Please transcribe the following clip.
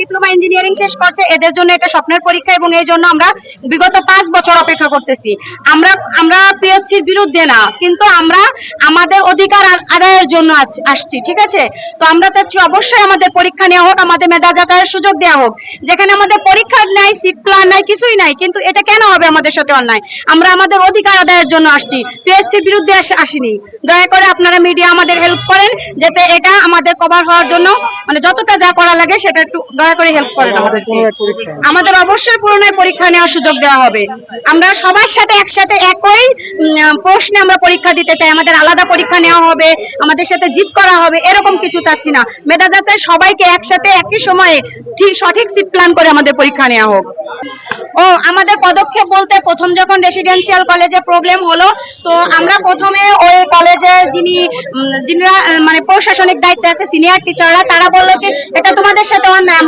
Diploma engineering শেষ করছে, এদের জন্য এটা স্বপ্নের পরীক্ষা এবং এই জন্য আমরা বিগত 5 বছর অপেক্ষা করতেছি। আমরা পিএসসির বিরুদ্ধে না, কিন্তু আমরা আমাদের অধিকার আদায়ের জন্য আসছি, ঠিক আছে? তো আমরা চাচ্ছি অবশ্যই আমাদের পরীক্ষা নেওয়া হোক, আমাদের মেধা যাচাইয়ের সুযোগ দেওয়া হোক। যেখানে আমাদের পরীক্ষা নাই, সিট প্ল্যান নাই, কিছুই নাই, কিন্তু এটা কেন হবে আমাদের সাথে অন্যায়? আমরা আমাদের অধিকার আদায়ের জন্য আসছি, পিএসসির বিরুদ্ধে আসিনি। দয়া করে আপনারা মিডিয়া আমাদের হেল্প করেন, যাতে এটা আমাদের কভার হওয়ার জন্য মানে যতটা যা করা লাগে সেটা একটু দয়া করে হেল্প করেন আমাদেরকে। আমাদের অবশ্যই পুনরায় পরীক্ষা নেওয়ার সুযোগ দেওয়া হবে। আমরা সবার সাথে একসাথে একই প্রশ্নে আমরা পরীক্ষা দিতে চাই। আমাদের আলাদা পরীক্ষা নেওয়া হবে, আমাদের সাথে জিত করা হবে, এরকম কিছু চাচ্ছি না। মেধা যাচাই সবাইকে একসাথে একই সময়ে সঠিক সিট প্ল্যান করে আমাদের পরীক্ষা নেওয়া হোক। ও আমাদের পদক্ষেপ বলতে, প্রথম যখন রেসিডেন্সিয়াল কলেজে প্রবলেম হলো, তো আমরা প্রথমে ওই কলেজে যিনি মানে প্রশাসনিক দায়িত্বে আছে সিনিয়র টিচাররা, তারা বললো কি এটা তোমাদের সাথে অন্যায়,